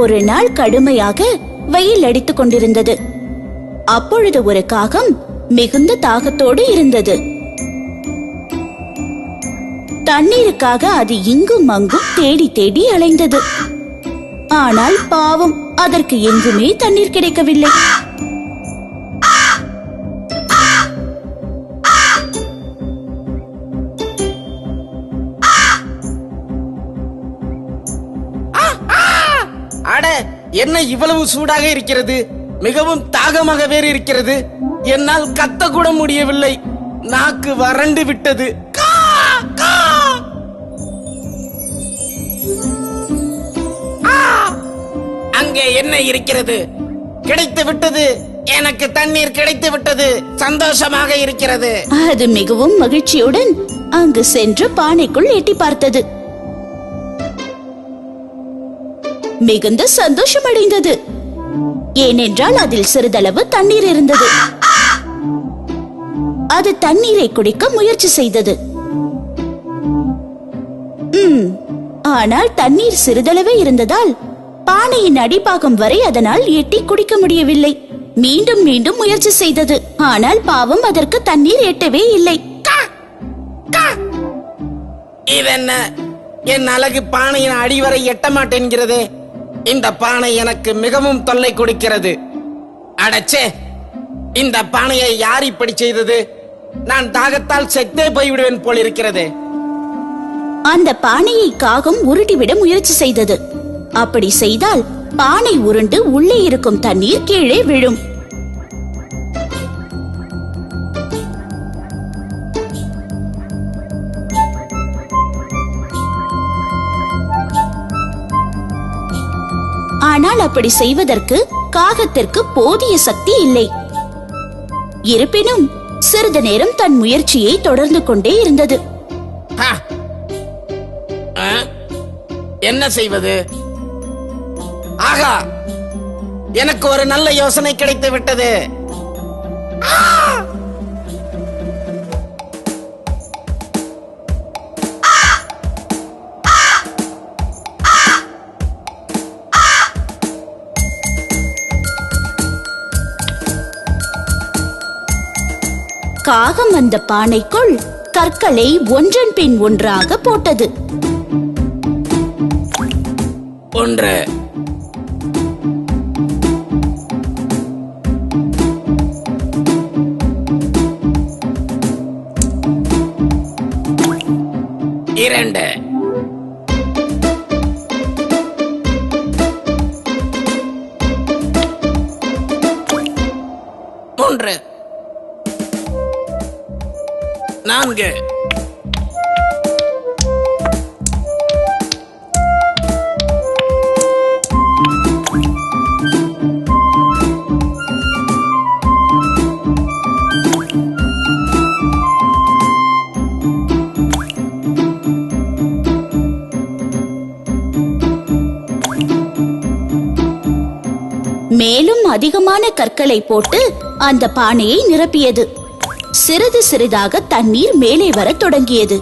ஒரு நாள் கடுமையாக வெயில் அடித்துக் கொண்டிருந்தது. அப்பொழுது ஒரு காகம் மிகுந்த தாகத்தோடு இருந்தது. தண்ணீருக்காக அது இங்கும் அங்கும் தேடி தேடி அலைந்தது. ஆனால் பாவம், அதற்கு எங்குமே தண்ணீர் கிடைக்கவில்லை. அட, என்ன இவ்வளவு சூடாக இருக்கிறது? மிகவும் தாகமாக வேறு இருக்கிறது. என்னால் கத்த கூட முடியவில்லை. நாக்கு வறண்டு விட்டது. அங்கே என்ன இருக்கிறது? கிடைத்து விட்டது. எனக்கு தண்ணீர் கிடைத்து விட்டது. சந்தோஷமாக இருக்கிறது. அது மிகவும் மகிழ்ச்சியுடன் அங்கு சென்று பானைக்குள் எட்டி பார்த்தது. மிகுந்த சந்தோஷம் அடைந்தது. ஏனென்றால் அதில் சிறிதளவு தண்ணீர் இருந்தது. அது தண்ணீரை குடிக்க முயற்சி செய்தது. ஆனால் தண்ணீர் சிறிதளவே இருந்ததால் பானையின் அடிப்பாகம் வரை அதனால் எட்டி குடிக்க முடியவில்லை. மீண்டும் மீண்டும் முயற்சி செய்தது. ஆனால் பாவம், அதற்கு தண்ணீர் எட்டவே இல்லை. இதென்ன, என் அழகு பானையின் அடிவரை எட்ட மாட்டேன்கிறதே. இந்த பானை எனக்கு மிகவும் தொல்லை கொடுக்கிறது. அடச்சே, இந்த பானையை யார் இப்படி செய்தது? நான் தாகத்தால் செத்தே போய்விடுவேன் போல் இருக்கிறது. அந்த பானையை காகம் உருட்டிவிட முயற்சி செய்தது. அப்படி செய்தால் பானை உருண்டு உள்ளே இருக்கும் தண்ணீர் கீழே விழும். ஆனால் அப்படி செய்வதற்கு காகத்திற்கு போதிய சக்தி இல்லை. இருப்பினும் சிறிது நேரம் தன் முயற்சியை தொடர்ந்து கொண்டே இருந்தது. என்ன செய்வது? ஆகா, எனக்கு ஒரு நல்ல யோசனை கிடைத்து விட்டது. காகம் அந்த பானைக்குள் கற்களை ஒன்றன் பின் ஒன்றாக போட்டது. 1 2 3 4 மேலும் அதிகமான கற்களை போட்டு அந்த பானையை நிரப்பியது. சிறிது சிறிதாக தண்ணீர் மேலே வர தொடங்கியது.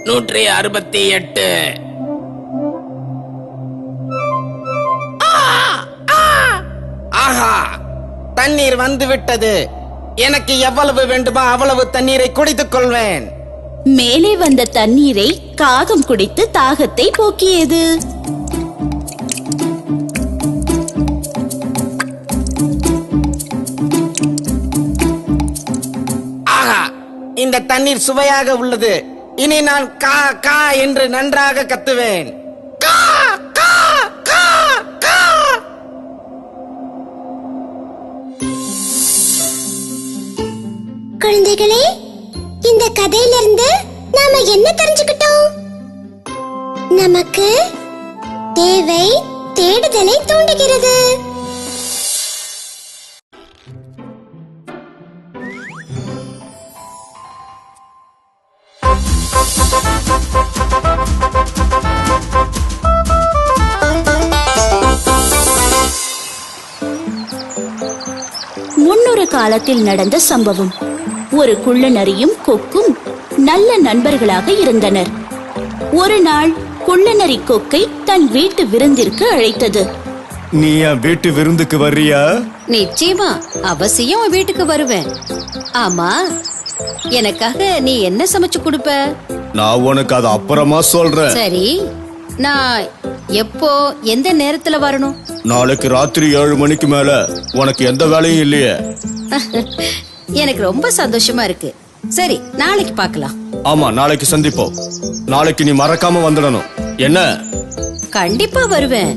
நூற்றி 68. ஆஹா, தண்ணீர் வந்து விட்டது. எனக்கு எவ்வளவு வேண்டுமோ அவ்வளவு தண்ணீரை குடித்துக் கொள்வேன். மேலே வந்த தண்ணீரை காகம் குடித்து தாகத்தை போக்கியது. ஆஹா, இந்த தண்ணீர் சுவையாக உள்ளது. இனி நான் கா கா என்று நன்றாக கத்துவேன். கா கா கா கா. குழந்தைகளே, இந்த கதையிலிருந்து நாம என்ன தெரிஞ்சுக்கிட்டோம்? நமக்கு தேவை தேடுதலை தூண்டுகிறது. முன்னொரு காலத்தில் நடந்த சம்பவம். ஒரு குள்ள நரியும் கொக்கும் நல்ல நண்பர்களாக இருந்தனர். ஒரு நாள் குள்ள நரி கொக்கை தன் வீட்டு விருந்திற்கு அழைத்தது. நீ என் வீட்டு விருந்துக்கு வர்றியா? நிச்சயமா, அவசியம் உன் வீட்டுக்கு வருவேன். ஆமா, எனக்காக நீ என்ன சமைச்சு கொடுப்ப? நான் உனக்கு அது அப்புறமா சொல்றேன். சரி, நான் எப்போ எந்த நேரத்துல வரணும்? நாளைக்கு ராத்திரி 7 மணிக்கு மேல. உனக்கு எந்த வேலையும் இல்லையே? எனக்கு ரொம்ப சந்தோஷமா இருக்கு. சரி, நாளைக்கு பார்க்கலாம். ஆமா, நாளைக்கு சந்திப்போம். நாளைக்கு நீ மறக்காம வந்துடணும். என்ன? கண்டிப்பா வருவேன்.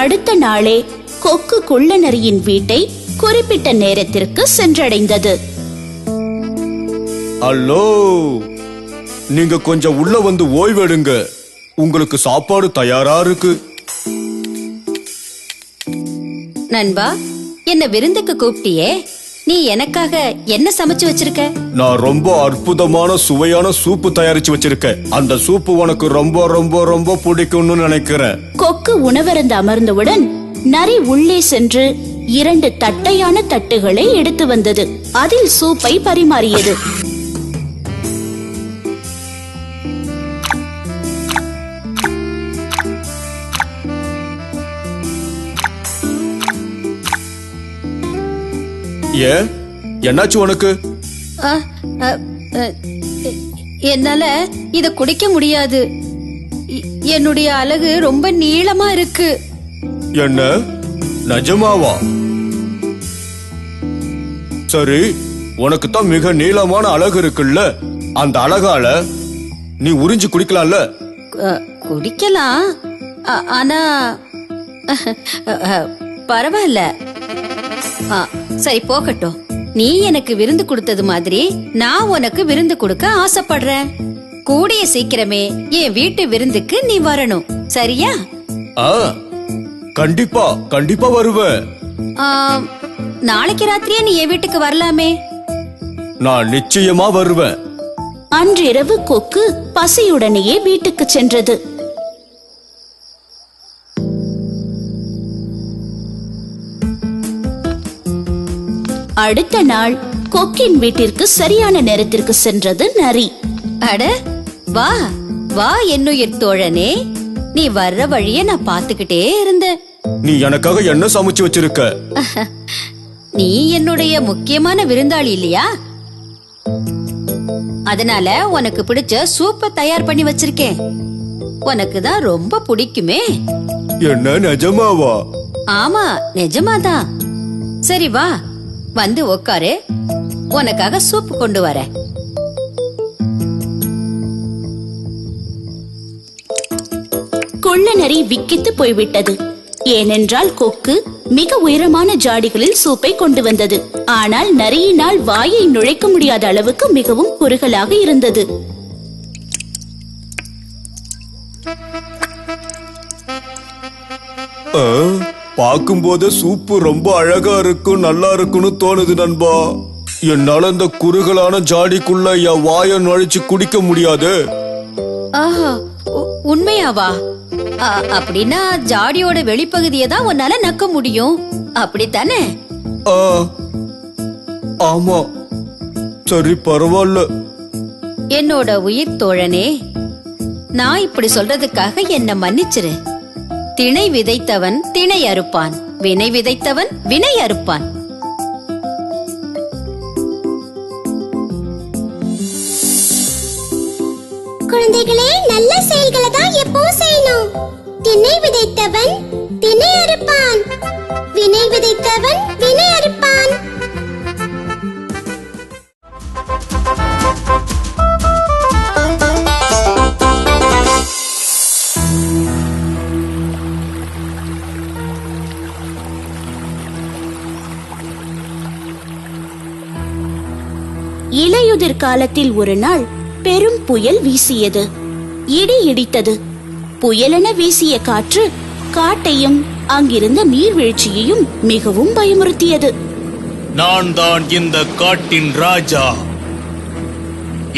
அடுத்த நாளே கொக்கு குள்ள நரியின் வீட்டை குறிப்பிட்ட நேரத்திற்கு சென்றடைந்தது. ஹலோ, நீங்க கொஞ்சம் உள்ள வந்து ஓய்வெடுங்க. உங்களுக்கு சாப்பாடு தயாரா இருக்கு. நண்பா, என்ன விருந்துக்கு கூப்பிட்டியே? நீ எனக்காக என்ன சமைச்சு வச்சிருக்க? நான் ரொம்ப அற்புதமான சுவையான சூப்பு தயாரிச்சு வச்சிருக்கேன். அந்த சூப்பு உனக்கு ரொம்ப ரொம்ப ரொம்ப பிடிக்கும்னு நினைக்கிறேன். கொக்கு உணவருந்த அமர்ந்தவுடன் நரி உள்ளே சென்று 2 தட்டையான தட்டுகளை எடுத்து வந்தது. அதில் சூப்பை பரிமாறியது. ஏன் என்னாச்சு உனக்கு? அ, அ, அ, என்னால இத குடிக்க முடியாது. என்னுடைய அலகு ரொம்ப நீளமா இருக்கு. என்ன நிஜமாவா? சரி, உனக்கு தான் மிக நீளமான அழகு இருக்குல்ல, அந்த அழகால நீ உறிஞ்சு குடிக்கலாம்ல. குடிக்கலாம், ஆனா பரவாயில்ல. சரி போகட்டும். நீ எனக்கு விருந்து கொடுத்தது மாதிரி நான் உனக்கு விருந்து கொடுக்க ஆசைப்படுறேன். கூடிய சீக்கிரமே என் வீட்டு விருந்துக்கு நீ வரணும், சரியா? கண்டிப்பா கண்டிப்பா வருவேன். நாளைக்கு ராத்திரியே நீ என் வீட்டுக்கு வரலாமே. நான் நிச்சயமா வருவேன். அன்றிரவு கொக்கு பசியுடனேயே வீட்டுக்கு சென்றது. அடுத்த நாள் கொக்கின் வீட்டிற்கு சரியான நேரத்திற்கு சென்றது நரி. அட வா வா என்னுயிர் தோழனே, நீ வர்ற வழிய நான் பாத்துக்கிட்டே இருந்தேன். நீ எனக்காக என்ன சமைச்சு வச்சிருக்க? நீ என்னுடைய முக்கியமான விருந்தாளி இல்லையா? அதனால உனக்கு பிடிச்ச சூப்ப தயார் பண்ணி வச்சிருக்கேன். உனக்கு தான் ரொம்ப பிடிக்குமே. என்ன நிஜமாவா? ஆமா நிஜமாதான். சரி வா, வந்து உக்காரு, உனக்காக சூப் கொண்டு வர. கொள்ள நரி விக்கித்து போய்விட்டது. ஏனென்றால் கொக்கு மிக உயரமான ஜாடிகளில் சூப்பை கொண்டு வந்தது. ஆனால் நரியினால் வாயை நுழைக்க முடியாத அளவுக்கு மிகவும் குறுகலாக இருந்தது. பாக்கும்போது சூப்பு ரொம்ப அழகா இருக்கும், நல்லா இருக்குன்னு தோணுது நண்பா. என்னால இந்த குறுகலான ஜாடிக்குள்ள என் வாயை நுழைச்சு குடிக்க முடியாது. ஆஹா, உண்மையாவா? அப்படின்னா ஜாடியோட வெளிப்பகுதியை தான் உன்னால நக்க முடியும், அப்படித்தானே? ஆமா, சரி பரவாயில்ல. என்னோட உயிர் தோழனே, நான் இப்படி சொல்றதுக்காக என்ன மன்னிச்சிரு. திணை விதைத்தவன் திணை அறுப்பான், வினை விதைத்தவன் வினை அறுப்பான். குழந்தைகளே, நல்ல செயல்களை தான் எப்பவும் செய்யணும். திணை விதைத்தவன் திணை அறுப்பான், வினை விதைத்தவன் வினை அறுப்பான். இலையுதிர் காலத்தில் ஒரு நாள் பெரும் புயல் வீசியது. இடி இடித்தது. புயலென வீசிய காற்று காட்டையும் அங்கிருந்த நீர்வீழ்ச்சியையும் மிகவும் பயமுறுத்தியது. நான் தான் இந்த காட்டின் ராஜா.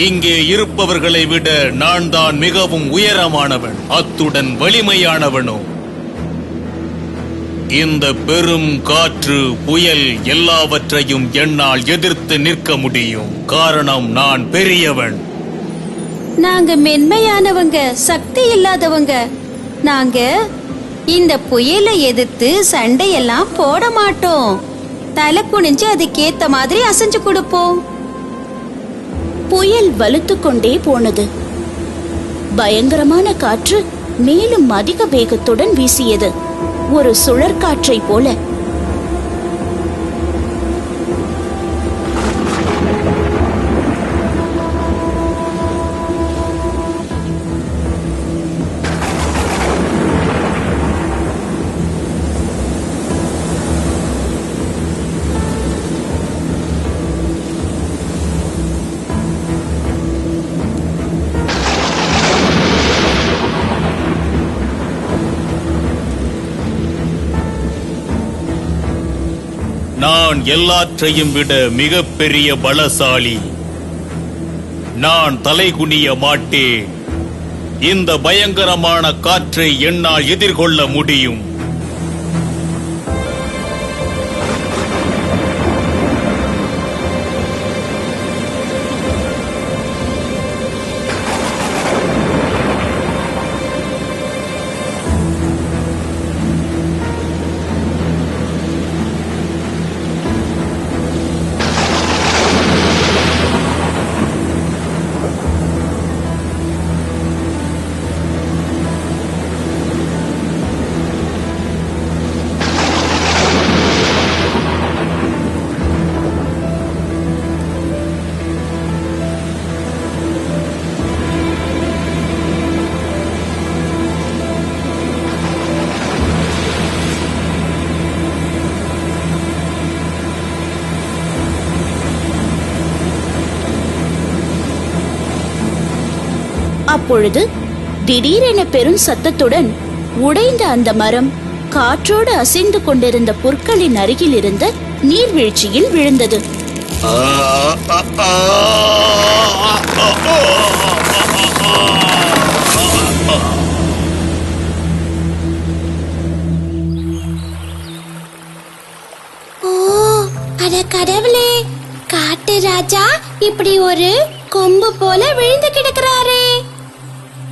இங்கே இருப்பவர்களை விட நான் தான் மிகவும் உயரமானவன், அத்துடன் வலிமையானவனும். இந்த பெரும் காற்று புயல் எல்லாவற்றையும் என்னால் எதிர்த்து நிற்க முடியும். காரணம் நான் பெரியவன். நாங்க மென்மையானவங்க, சக்தி இல்லாதவங்க. நாங்க இந்த புயலை எதிர்த்து சண்டையெல்லாம் போட மாட்டோம். தலை குனிஞ்சு அதுக்கேத்த மாதிரி அசைஞ்சு கொடுப்போம். புயல் வலுத்து கொண்டே போனது. பயங்கரமான காற்று மேலும் அதிக வேகத்துடன் வீசியது, ஒரு சுழற்காற்றை போல. நான் எல்லாற்றையும் விட மிகப்பெரிய பலசாலி. நான் தலைகுனிய மாட்டேன். இந்த பயங்கரமான காற்றை என்னால் எதிர்கொள்ள முடியும். அப்பொழுது திடீரென பெரும் சத்தத்துடன் உடைந்த அந்த மரம் காற்றோடு அசைந்து கொண்டிருந்த புற்களின் அருகில் இருந்த நீர்வீழ்ச்சியில் விழுந்தது. ஓ, அட கடவுளே! காட்டு ராஜா இப்படி ஒரு கொம்பு போல விழுந்து கிடக்குறாரே.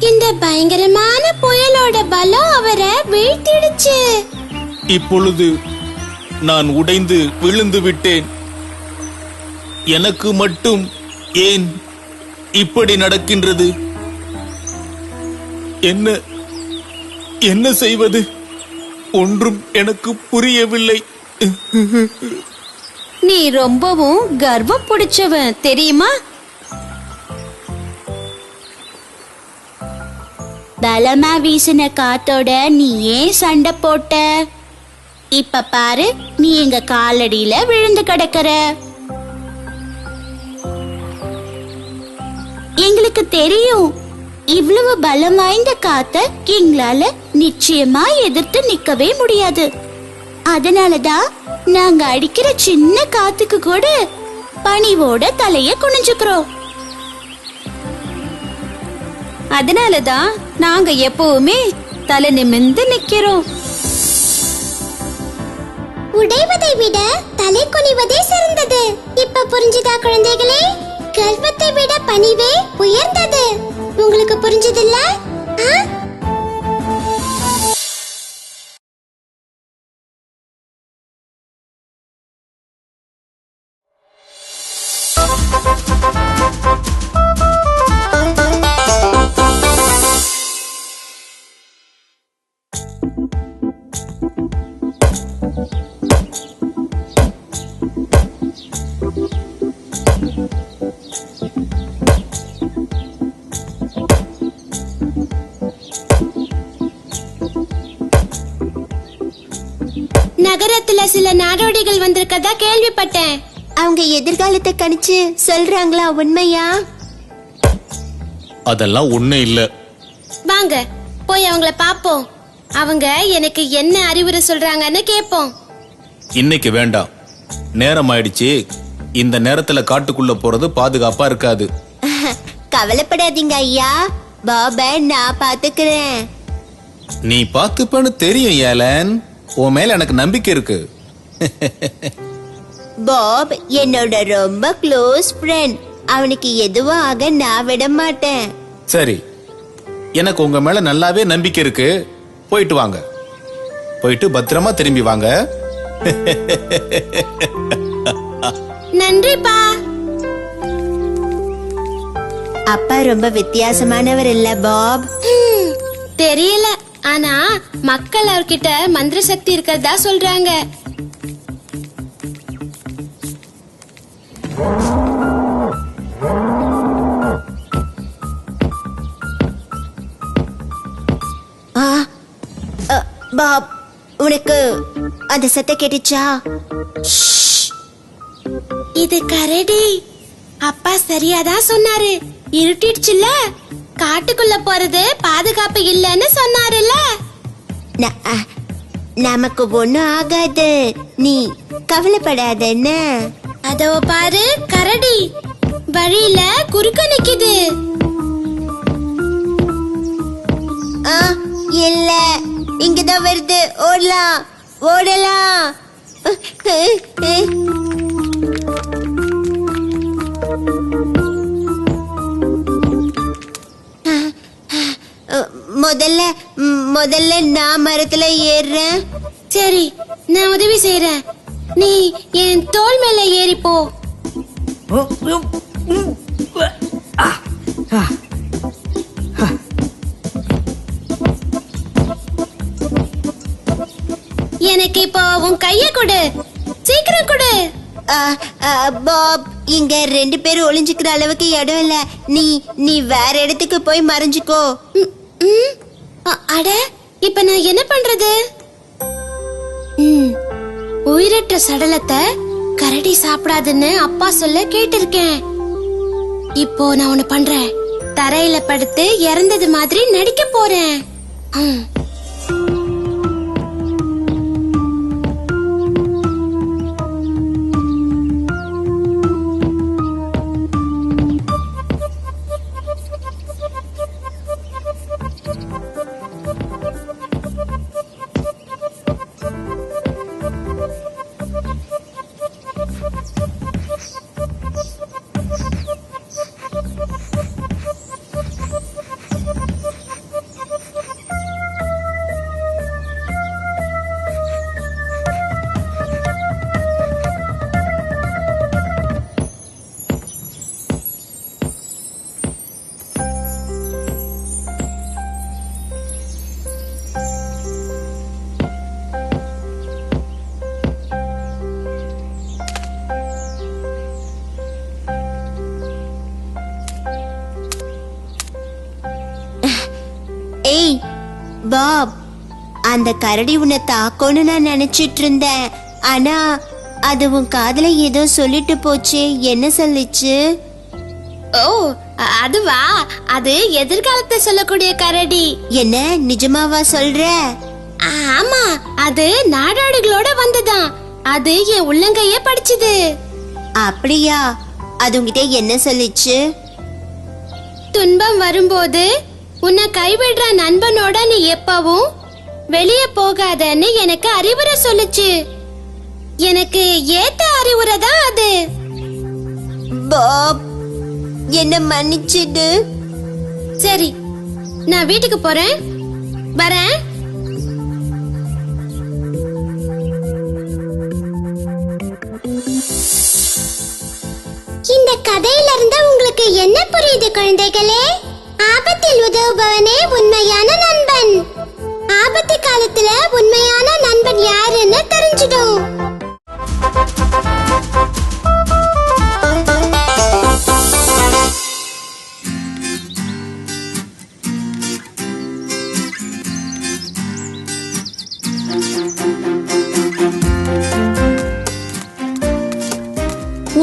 இந்த பயங்கரமான புயலோட பலம் அவரை வீழ்த்திடுச்சு. இப்பொழுது நான் உடைந்து விழுந்து விட்டேன். எனக்கு மட்டும் ஏன் இப்படி நடக்கின்றது? என்ன என்ன செய்வது? ஒன்றும் எனக்கு புரியவில்லை. நீ ரொம்பவும் கர்வம் பிடிச்சவன் தெரியுமா? பலமா வீசின காத்தோட நீ ஏன் சண்டை போட்ட? இப்ப பாரு, நீ எங்க காலடியில விழுந்து கிடக்குற. எங்களுக்கு தெரியும், இவ்வளவு பலம் வாய்ந்த காத்த எங்களால நிச்சயமா எதிர்த்து நிக்கவே முடியாது. அதனாலதான் நாங்க அடிக்கிற சின்ன காத்துக்கு கூட பணிவோட தலைய குனிஞ்சுக்கிறோம். அதனாலதான் நாங்க எப்பவுமே தலை நிமிர்ந்து நிக்கிறோம். உடைவதை விட தலை குனிவதே சிறந்தது. இப்ப புரிஞ்சுதா குழந்தைகளே? கர்வத்தை விட பணிவே உயர்ந்தது. உங்களுக்கு புரிஞ்சதில்ல? நகரத்துல சில நாடோடிகள் வந்திருக்கதா கேள்விப்பட்டேன். அவங்க எதிர்காலத்தை கணிச்சு சொல்றாங்களா? உண்மையா? அதெல்லாம் ஒண்ணு இல்ல. வாங்க போய் அவங்கள பாப்போம். அவங்க எனக்கு என்ன அறிவுரை சொல்றாங்கன்னு கேட்போம். இன்னைக்கு வேண்டாம், நேரம் ஆயிடுச்சு. இந்த நேரத்துல காட்டுக்குள்ள போறது பாதுகாப்பா இருக்காது. கவலைப்படாதீங்க ஐயா, பாபா நான் பாத்துக்கிறேன். நீ பாத்துப்பன்னு தெரியும் ஏலன். உன் மேல எனக்கு நம்பிக்கை இருக்கு. பாப் என்னோட ரொம்ப க்ளோஸ் ஃப்ரெண்ட். அவனுக்கு எதுவும் ஆக நான் விட மாட்டேன். சரி, எனக்கு உங்க மேல நல்லாவே நம்பிக்கை இருக்கு. போயிட்டு வாங்க, போயிட்டு பத்திரமா திரும்பி வாங்க. நன்றிப்பா. அப்பா ரொம்ப வித்தியாசமானவர் இல்ல பாப்? தெரியல, ஆனா மக்கள் அவர்கிட்ட மந்திர சக்தி இருக்கிறதா சொல்றாங்க. பாப், உனக்கு அந்த சத்தம் கேட்டுச்சா? இது கரடி. அப்பா சரியாதான் சொன்னாரு. இருட்டிடுச்சுல, காட்டுக்குள்ள போறது பாதுகாப்பு இல்லன்னு சொன்னாருல்ல. நமக்கு ஒண்ணும் ஆகாது, நீ கவலைப்படாதன்னு. அதோ பாரு, கரடி வழியில குறுக்க நிக்குது. இல்ல, இங்கதான் வருது. ஓடலாம், ஓடலாம். முதல்ல நான் மரத்துல ஏறுறேன். சரி, நான் உதவி செய்யறேன். நீ என் தோள் மேல ஏறிப்போ. எனக்கு இப்போ உன் கைய கொடு, சீக்கிரம் கொடு. பாப், இங்க 2 பேரும் ஒளிஞ்சுக்கிற அளவுக்கு இடம் இல்ல. நீ வேற இடத்துக்கு போய் மறைஞ்சுக்கோ. அட, இப்ப நான் என்ன பண்றது? உயிரற்ற சடலத்தை கரடி சாப்பிடாதுன்னு அப்பா சொல்ல கேட்டிருக்கேன். இப்போ நான் ஒண்ணு பண்றேன். தரையில படுத்து இறந்தது மாதிரி நடிக்க போறேன். ஏய் பாப், அந்த கரடி உன்னை தாக்கோன்னு நான் நினைச்சிட்டு இருந்தேன். ஆனா அது உன் காதுல ஏதோ சொல்லிட்டு போச்சு. என்ன சொல்லிச்சு? ஓ, அதுவா? அது எதிர்காலத்தை சொல்லக்கூடிய கரடி. என்ன, நிஜமாவா சொல்ற? ஆமா, அது நாடாடுகளோட வந்ததாம். அது என் உள்ளங்கைய படிச்சுது. அப்படியா? அது உன்கிட்ட என்ன சொல்லிச்சு? துன்பம் வரும்போது உன்னை கைவிடுற நண்பனோட நீ எப்பவும் வெளியே போகாதன்னு எனக்கு அறிவுரை சொல்லுச்சு. எனக்கு ஏத்த அறிவுரை தான் அது. பாப், என்ன மன்னிச்சிடு. சரி, நான் வீட்டுக்கு போறேன், வரேன். இந்த கதையில இருந்து உங்களுக்கு என்ன புரியுது குழந்தைகளே? ஆபத்தில் உதவுபவனே உண்மையான நண்பன். ஆபத்து காலத்துல உண்மையான நண்பன் யாருன்னு தெரிஞ்சிடும்.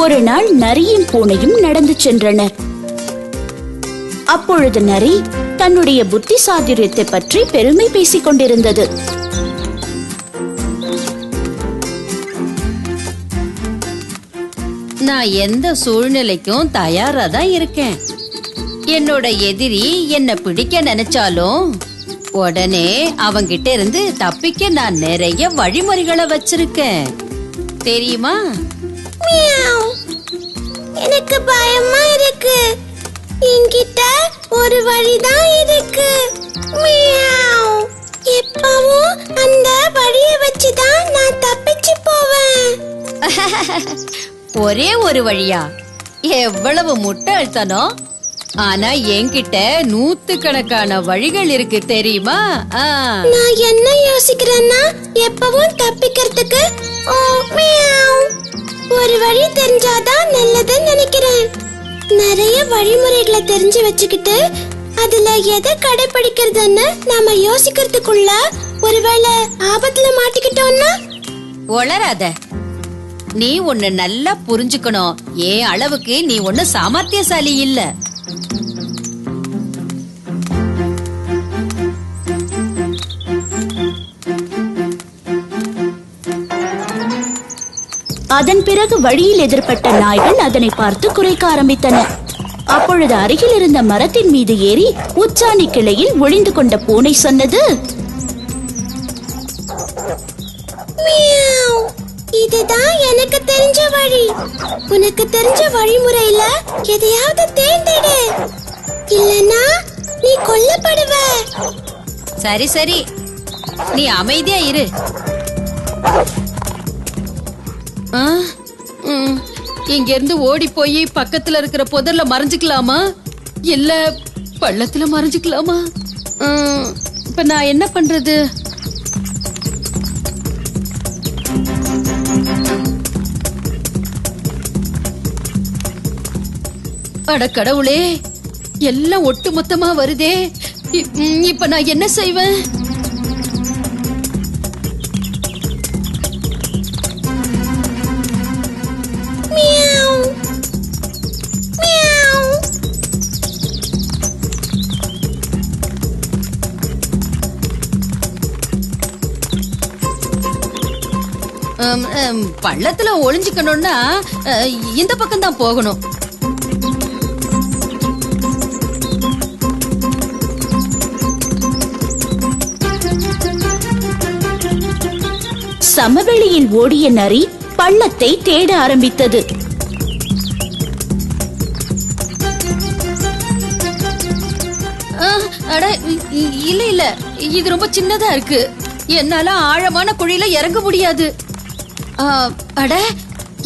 ஒரு நாள் நரியும் பூனையும் நடந்து சென்றனர். அப்பொழுது நரி தன்னுடைய புத்தி சாதுரியத்தை பற்றி பெருமை பேசிக் கொண்டிருந்தது. நான் எந்த சூழ்நிலைக்கும் தயாரா தான் இருக்கேன். என்னோட எதிரி என்ன பிடிக்க நினைச்சாலும் உடனே அவங்கிட்ட இருந்து தப்பிக்க நான் நிறைய வழிமுறைகளை வச்சிருக்கேன், தெரியுமா? எனக்கு பயமா இருக்கு. என்கிட்ட ஒரு வழிதான் இருக்கு. எப்பவும் அந்த வழியை வச்சுதான் நான் தப்பிச்சு போவேன். ஒரே ஒரு வழியா? எவ்வளவு முட்டாள்தனம்! ஆனா என்கிட்ட நூத்துக்கணக்கான வழிகள் இருக்கு, தெரியுமா? நான் என்ன யோசிக்கிறேன்னா, எப்பவும் தப்பிக்கிறதுக்கு ஒரு வழி தெரிஞ்சாதான் நல்லதுன்னு நினைக்கிறேன். நிறைய வழிமுறைகளை தெரிஞ்சு வச்சுக்கிட்டு அதுல எதை கடைபிடிக்கிறதுன்னு நாம யோசிக்கிறதுக்குள்ள ஒருவேளை ஆபத்துல மாட்டிக்கிட்டோம்னா? உளராத. நீ ஒண்ணு நல்லா புரிஞ்சுக்கணும். ஏன் அளவுக்கு நீ ஒண்ணு சாமர்த்தியசாலி இல்ல. அதன் பிறகு வழியில் எதிர்பட்ட நாய்கள் அதனை பார்த்து குறைக்க ஆரம்பித்தன. அப்பொழுது அருகில் இருந்த மரத்தின் மீது ஏறி உச்சாணி கிளையில் ஒளிந்து கொண்ட பூனை சொன்னது, இதுதான் எனக்கு தெரிஞ்ச வழி. உனக்கு தெரிஞ்ச வழிமுறையில எதையாவது தேர்ந்தெடு, இல்லனா நீ கொல்லப்படுவ. சரி சரி, நீ அமைதியா இரு. இங்க இருந்து ஓடி போய் பக்கத்துல இருக்கிற புதர்ல மறைஞ்சுக்கலாமா, இல்ல பள்ளத்துல மறைஞ்சுக்கலாமா? இப்ப நான் என்ன பண்றது? அட கடவுளே, எல்லாம் ஒட்டு மொத்தமா வருதே. இப்ப நான் என்ன செய்வேன்? பள்ளத்துல ஒளிஞ்சுக்கணும்னா இந்த பக்கம் தான் போகணும். சமவெளியில் ஓடிய நரி பள்ளத்தை தேட ஆரம்பித்தது. அட இல்ல இல்ல, இது ரொம்ப சின்னதா இருக்கு. என்னால ஆழமான குழியில இறங்க முடியாது. அட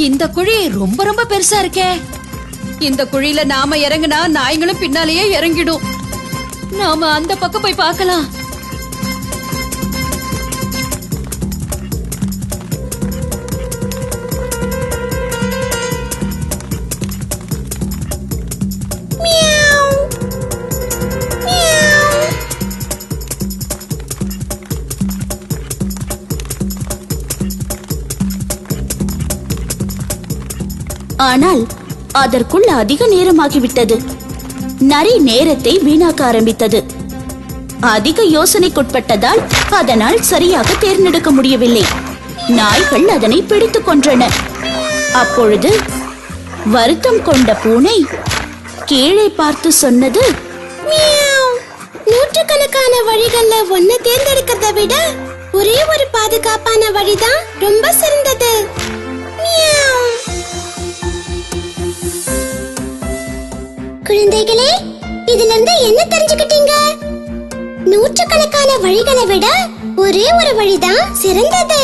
இந்த குழி ரொம்ப ரொம்ப பெருசா இருக்கே. இந்த குழியில நாம இறங்குனா நாய்களும் பின்னாலேயே இறங்கிடும். நாம அந்த பக்கம் போய் பார்க்கலாம். ஆனால் அதற்குள் அதிக நேரமாகிவிட்டது. நரி நேரத்தை வீணாக்க ஆரம்பித்தது. அதிக யோசனைக்குட்பட்டதால் அதனால் சரியாக தேர்ந்தெடுக்க முடியவில்லை. நாய்கள் அதனை பிடித்துக் கொன்றன. அப்பொழுது வருத்தம் கொண்ட பூனை கீழே பார்த்து சொன்னது, நூற்றுக்கணக்கான வழிகள்ல ஒன்ன தேர்ந்தெடுக்கிறத விட ஒரே ஒரு பாதுகாப்பான வழிதான் ரொம்ப சிறந்தது. குழந்தைகளே, இதுல இருந்து என்ன தெரிஞ்சுக்கிட்டீங்க? நூற்றுக்கணக்கான வழிகளை விட ஒரே ஒரு வழிதான் சிறந்தது.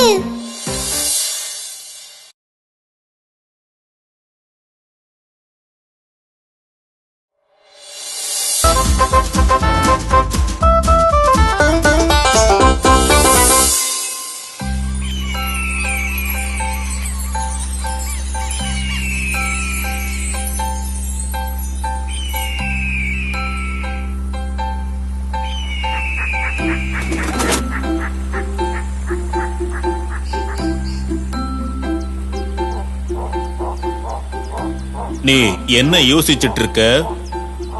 நீ என்ன யோசிச்சுட்டு இருக்க?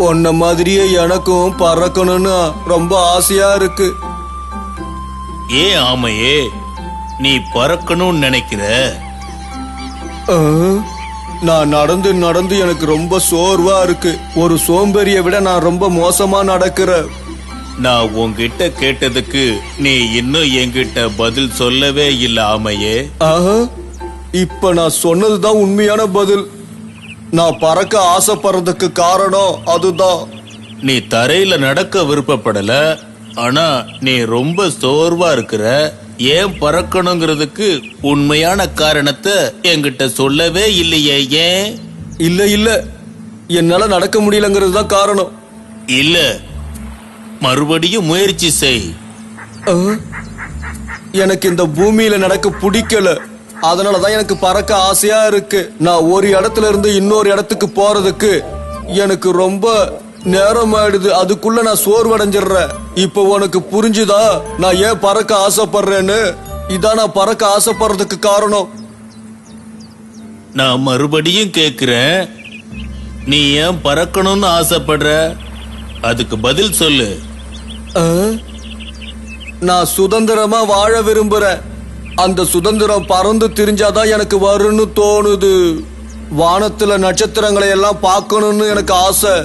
உன்ன மாதிரியே எனக்கும் பறக்கணும்னு ரொம்ப ஆசையா இருக்கு. ஏன் ஆமையே, நீ பறக்கணும்னு நினைக்கிற? நான் நடந்து நடந்து எனக்கு ரொம்ப சோர்வா இருக்கு. ஒரு சோம்பேறியை விட நான் ரொம்ப மோசமா நடக்கிறேன். நான் உன்கிட்ட கேட்டதுக்கு நீ இன்னும் என்கிட்ட பதில் சொல்லவே இல்ல ஆமையே. இப்ப நான் சொன்னதுதான் உண்மையான பதில். நான் பறக்க ஆசைப்படுறதுக்கு காரணம் அதுதான். நீ தரையில நடக்க விருப்பப்படல, ஆனா நீ ரொம்ப சோர்வா இருக்கிற. ஏன் பறக்கணுங்கிறதுக்கு உண்மையான காரணத்தை என்கிட்ட சொல்லவே இல்லையே. ஏன்? இல்ல இல்ல, என்னால நடக்க முடியலங்கிறது தான் காரணம். இல்ல, மறுபடியும் முயற்சி செய். எனக்கு இந்த பூமியில நடக்க பிடிக்கல, அதனாலதான் எனக்கு பறக்க ஆசையா இருக்கு. நான் ஒரு இடத்துல இருந்து இன்னொரு இடத்துக்கு போறதுக்கு எனக்கு ரொம்ப நேரம் ஆயிடுது. அதுக்குள்ள நான் சோர்வடைஞ்சிடுறேன். இப்போ உனக்கு புரிஞ்சுதா நான் ஏன் பறக்க ஆசைப்படுறேன்னு? இதான் நான் பறக்க ஆசைப்படுறதுக்கு காரணம். நான் மறுபடியும் கேக்குறேன், நீ ஏன் பறக்கணும்னு ஆசைப்படுற? அதுக்கு பதில் சொல்லு. நான் சுதந்திரமா வாழ விரும்புறேன். அந்த சுதந்திரம் பறந்து திரிஞ்சாதான் எனக்கு வரும்னு தோணுது. வானத்துல நட்சத்திரங்களை எல்லாம் பார்க்கணும்னு எனக்கு ஆசை.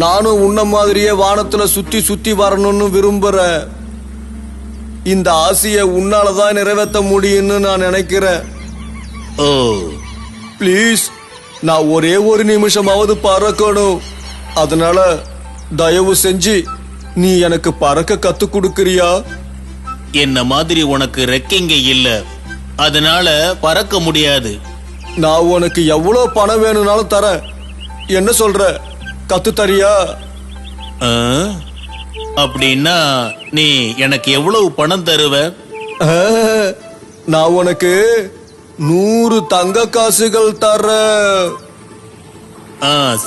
நானும் உன்ன மாதிரியே வானத்துல சுத்தி சுத்தி வரணும்னு விரும்புறேன். இந்த ஆசையை உன்னாலதான் நிறைவேற்ற முடியும்னு நான் நினைக்கிறேன். ஓ, ப்ளீஸ், நான் ஒரே ஒரு நிமிஷமாவது பறக்கணும். அதனால தயவு செஞ்சு நீ எனக்கு பறக்க கத்து கொடுக்கறியா? என்ன மாதிரி உனக்கு ரெக்கைங்க இல்ல, அதனால பறக்க முடியாது. நான் உனக்கு எவ்வளவு பணம் வேணும்னாலும் தரேன். என்ன சொல்ற, கத்து தரியா? அப்படின்னா நீ எனக்கு எவ்வளவு பணம் தருவ? நான் உனக்கு 100 தங்க காசுகள் தரேன்.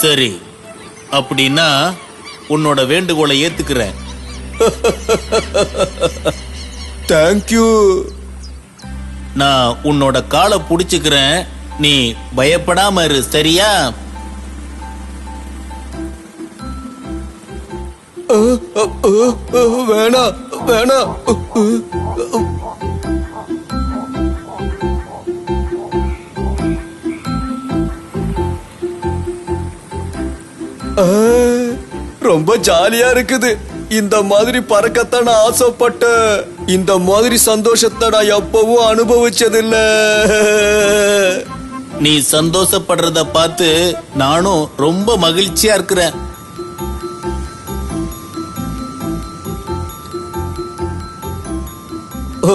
சரி, அப்படின்னா உன்னோட வேண்டுகோளை ஏத்துக்கிறேன். தேங்க்யூ. நான் உன்னோட காலை புடிச்சுக்கிறேன். நீ பயப்படாம இரு, சரியா? வேணா வேணா. ரொம்ப ஜாலியா இருக்குது. இந்த மாதிரி பறக்கத்தான் நான் ஆசைப்பட்டேன். இந்த மாதிரி சந்தோஷத்தை நான் எப்பவும் அனுபவிச்சதில்ல. நீ சந்தோஷப்படுறத பார்த்து நானும் ரொம்ப மகிழ்ச்சியா இருக்கிறேன். ஓ,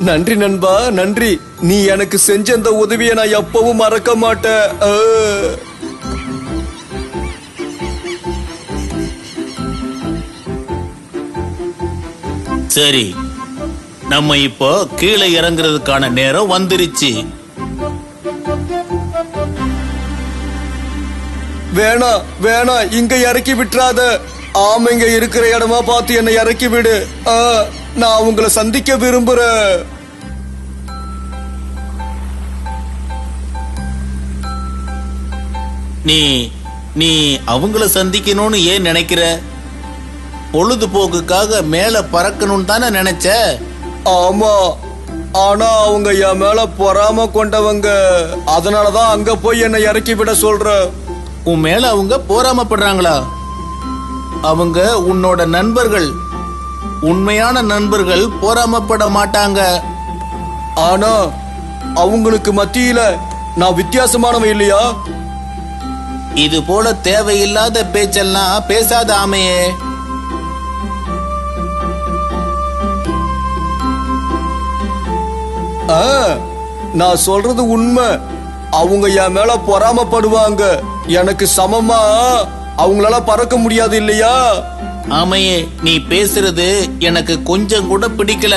நன்றி நண்பா, நன்றி. நீ எனக்கு செஞ்ச அந்த உதவியை நான் எப்பவும் மறக்க மாட்டேன். சரி, நம்ம இப்போ கீழே இறங்குறதுக்கான நேரம் வந்துருச்சு. வேணாம் வேணாம், இங்க இறக்கி விட்டுறாத. ஆமைங்க இருக்கிற இடமா பார்த்து என்னை இறக்கி விடு. நான் உங்களை சந்திக்க விரும்புறேன். நீ நீ அவங்கள சந்திக்கணும்னு ஏன் நினைக்கிற? பொழுதுபோக்குக்காக மேல பறக்கணும்னு தானே நினைச்ச? ஆமா, ஆனா அவங்க என் மேல பொறாம கொண்டவங்க. அதனாலதான் அங்க போய் என்னை இறக்கி விட சொல்ற. உன் மேல அவங்க போராமப்படுறாங்களா? அவங்க உன்னோட நண்பர்கள். உண்மையான நண்பர்கள் போராமப்பட மாட்டாங்க. ஆனா அவங்களுக்கு மத்தியில நான் வித்தியாசமானவன் இல்லையா? இது போல தேவையில்லாத பேச்செல்லாம் பேசாத ஆமையே. நான் சொல்றது உண்மை. அவங்க என் மேல பொறாமப்படுவாங்க. எனக்கு சமமா அவங்களால பறக்க முடியாது இல்லையா? ஆமையே, நீ பேசுறது எனக்கு கொஞ்சம் கூட பிடிக்கல.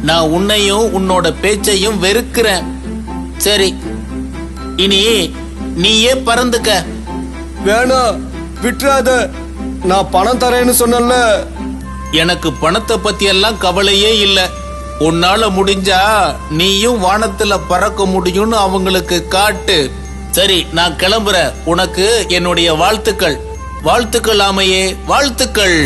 நான் உன்னையும் உன்னோட பேச்சையும் வெறுக்கிறேன். சரி, இனி நீயே பறந்துக்க. வேணாம், விட்டுறாத. நான் பணம் தரேன்னு சொன்னல. எனக்கு பணத்தை பத்தி எல்லாம் கவலையே இல்ல. உன்னால முடிஞ்சா நீயும் வானத்துல பறக்க முடியும்னு அவங்களுக்கு காட்டு. சரி, நான் கிளம்புறேன். உனக்கு என்னுடைய வாழ்த்துக்கள். வாழ்த்துக்கள் ஆமையே, வாழ்த்துக்கள்.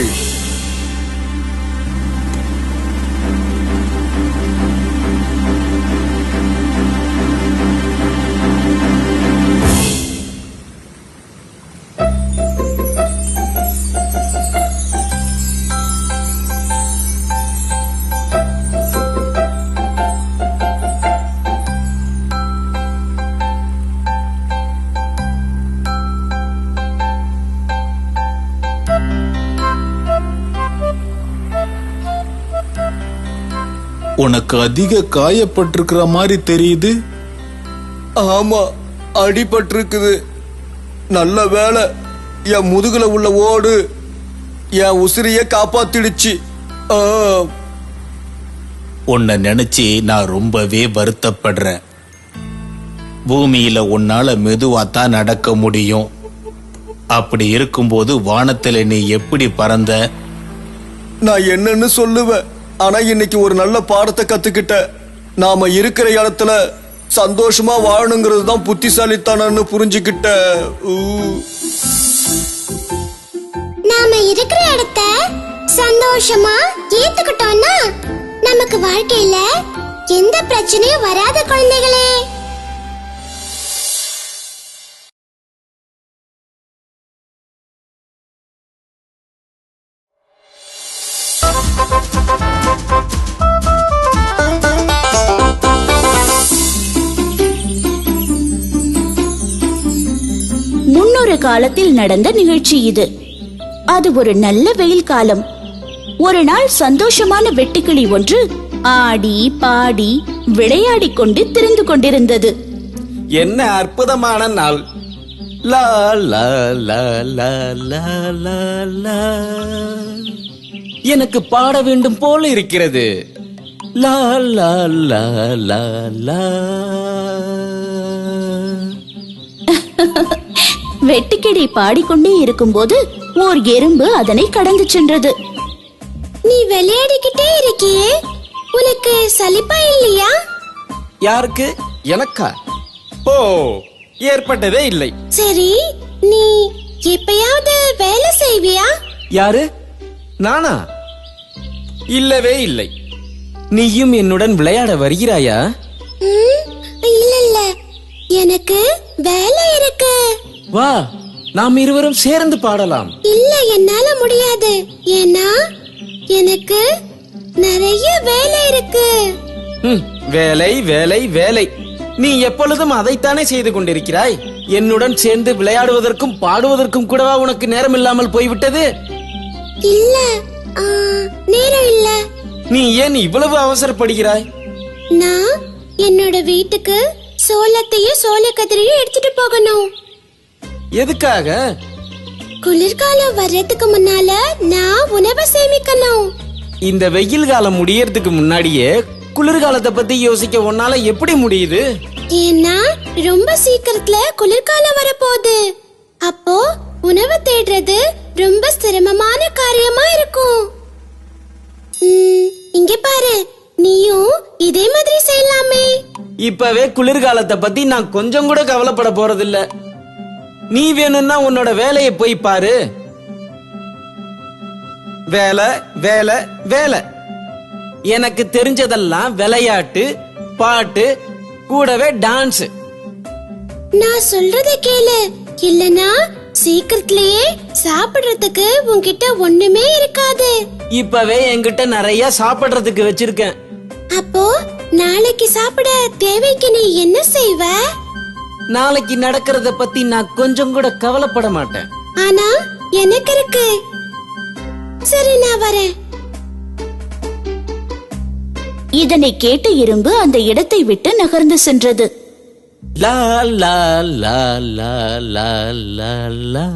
உனக்கு அதிக காயப்பட்டிருக்கிற மாதிரி தெரியுது. ஆமா, அடிபட்டிருக்குது. நல்ல வேலை, என் முதுகுல உள்ள ஓடு என் உசிரிய காப்பாத்திடுச்சு. உன்னை நினைச்சு நான் ரொம்பவே வருத்தப்படுறேன். பூமியில உன்னால மெதுவாத்தான் நடக்க முடியும். அப்படி இருக்கும்போது வானத்துல நீ எப்படி பறந்த? நான் என்னன்னு சொல்லுவேன். ஆனா இன்னைக்கு ஒரு நல்ல பாடத்தை கத்துக்கிட்டேன். நாம இருக்கிற இடத்துல சந்தோஷமா வாழணுங்கிறது தான் புத்திசாலித்தனம்னு புரிஞ்சுக்கிட்டேன். நாம இருக்கிற இடத்த சந்தோஷமா ஏத்துக்கிட்டோம்னா நமக்கு வாழ்க்கையில எந்த பிரச்சனையும் வராத குழந்தைகளே. முன்னொரு காலத்தில் நடந்த நிகழ்ச்சி இது. அது ஒரு நல்ல வெயில் காலம். ஒரு நாள் சந்தோஷமான வெட்டுக்கிளி ஒன்று ஆடி பாடி விளையாடிக் கொண்டு திரிந்து கொண்டிருந்தது. என்ன அற்புதமான நாள்! லா லா லா லா லா லா லா. எனக்கு பாட வேண்டும் போல இருக்கிறது. லா லா லா லா லா. வெட்டுக்கிளி பாடிக்கொண்டே இருக்கும்போது ஓர் எறும்பு அதனை கடந்து சென்றது. நீ விளையாடிக்கிட்டே இருக்கியே, உனக்கு சலிப்பா இல்லையா? யாருக்கு? எனக்கா? ஓ, ஏற்பட்டதே இல்லை. சரி, நீ எப்பயாவது வேலை செய்வியா? யாரு? நானா? இல்லவே இல்லை. நீயும் என்னுடன் விளையாட வருகிறாயா? இல்ல இல்ல, எனக்கு வேலை இருக்கு. வா, நாம் இருவரும் சேர்ந்து பாடலாம். இல்ல, என்னால முடியாது. ஏன்னா எனக்கு நிறைய வேலை இருக்கு. வேலை வேலை வேலை, நீ எப்பொழுதும் அதைத்தானே செய்து கொண்டிருக்கிறாய். என்னுடன் சேர்ந்து விளையாடுவதற்கும் பாடுவதற்கும் கூடவா உனக்கு நேரம் இல்லாமல் போய்விட்டது? இல்ல, நேரம் இல்ல. நீ ஏன் இவ்வளவு அவசரப்படுகிறாய்? நான் என்னோட வீட்டுக்கு சோளத்தையும் சோள கதிரையும் எடுத்துட்டு போகணும். எதுக்காக? குளிர்காலம் வர்றதுக்கு முன்னால நான் உணவை சேமிக்கணும். இந்த வெயில் காலம் முடியறதுக்கு முன்னாடியே குளிர்காலத்தை பத்தி யோசிக்க உன்னால எப்படி முடியுது? ஏன்னா ரொம்ப சீக்கிரத்துல குளிர்காலம் வரப்போகுது. அப்போ உணவு தேடுறது ரொம்ப சிரமமான காரியமா இருக்கும். இங்க பாரு, நீயும் இதே மாதிரி செய்யலாமே. இப்பவே குளிர்காலத்தை பத்தி நான் கொஞ்சம் கூட கவலைப்பட போறதில்ல. நீ வேணும்னா உன்னோட வேலையை போய் பாரு. வேலை வேலை வேலை, எனக்கு தெரிஞ்சதெல்லாம் விளையாட்டு, பாட்டு, கூடவே டான்ஸ். நான் சொல்றத கேளு, இல்லனா சீக்கிரத்திலேயே சாப்பிடுறதுக்கு உன்கிட்ட ஒண்ணுமே இருக்காது. இப்பவே என்கிட்ட நிறைய சாப்பிடுறதுக்கு வச்சிருக்கேன். அப்போ நாளைக்கு சாப்பிட தேவைக்கு நீ என்ன செய்வ? நாளைக்கு நடக்கிறத பத்தி நான் கொஞ்சம் கூட கவலைப்பட மாட்டேன். ஆனா எனக்கு இருக்கு. சரி, நான் வரேன். இதனை கேட்ட எறும்பு அந்த இடத்தை விட்டு நகர்ந்து சென்றது. லா லா லா லா லா லா லா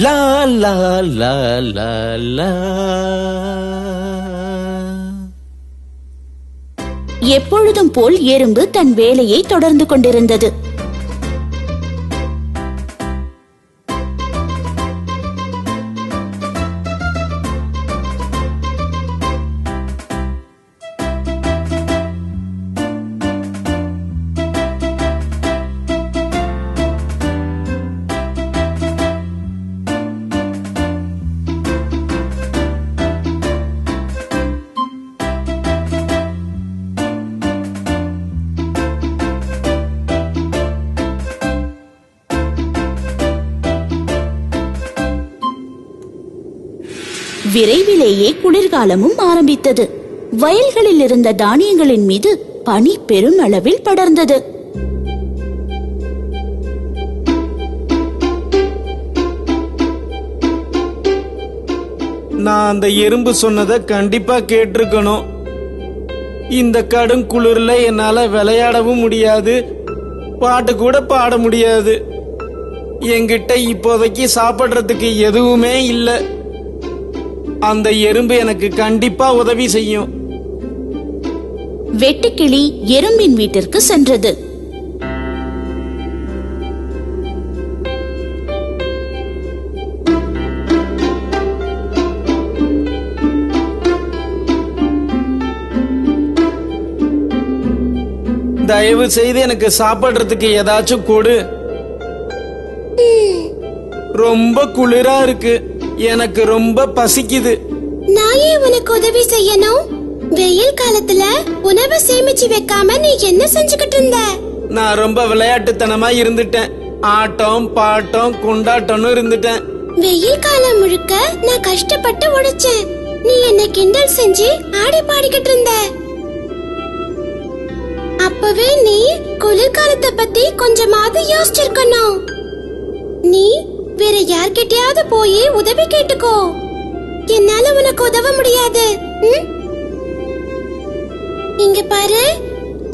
லா லா லா லா லா. எப்பொழுதும் போல் எறும்பு தன் வேலையை தொடர்ந்து கொண்டிருந்தது. விரைவிலேயே குளிர்காலமும் ஆரம்பித்தது. வயல்களில் இருந்த தானியங்களின் மீது பனி பெருமளவில் படர்ந்தது. நான் அந்த எறும்பு சொன்னதை கண்டிப்பா கேட்டிருக்கணும். இந்த கடும் குளிர்ல என்னால விளையாடவும் முடியாது, பாட்டு கூட பாட முடியாது. என்கிட்ட இப்போதைக்கு சாப்பிடுறதுக்கு எதுவுமே இல்லை. அந்த எறும்பு எனக்கு கண்டிப்பா உதவி செய்யும். வெட்டுக்கிளி எறும்பின் வீட்டிற்கு சென்றது. தயவு செய்து எனக்கு சாப்பிடுறதுக்கு ஏதாச்சும் கொடு. ரொம்ப குளிரா இருக்கு, எனக்கு ரொம்ப பசிக்குது. நான் ஏன் உனக்கு உதவி செய்யணும்? வெயில் காலத்துல உணவை சேமிச்சு வைக்காம நீ என்ன செஞ்சுக்கிட்டு இருந்த? நான் ரொம்ப விளையாட்டுத்தனமா இருந்துட்டேன். ஆட்டம் பாட்டம் கொண்டாட்டம்னு இருந்துட்டேன். வெயில் காலம் முழுக்க நான் கஷ்டப்பட்டு உழைச்சேன். நீ என்ன கிண்டல் செஞ்சு ஆடி பாடிக்கிட்டு இருந்த. அப்பவே நீ குளிர்காலத்தை பத்தி கொஞ்சமாவது யோசிச்சிருக்கணும். நீ வேற யார்கிட்டயாவது போய் உதவி கேட்டுக்கோ. என்னால உனக்கு உதவ முடியாது. இங்க பாரு,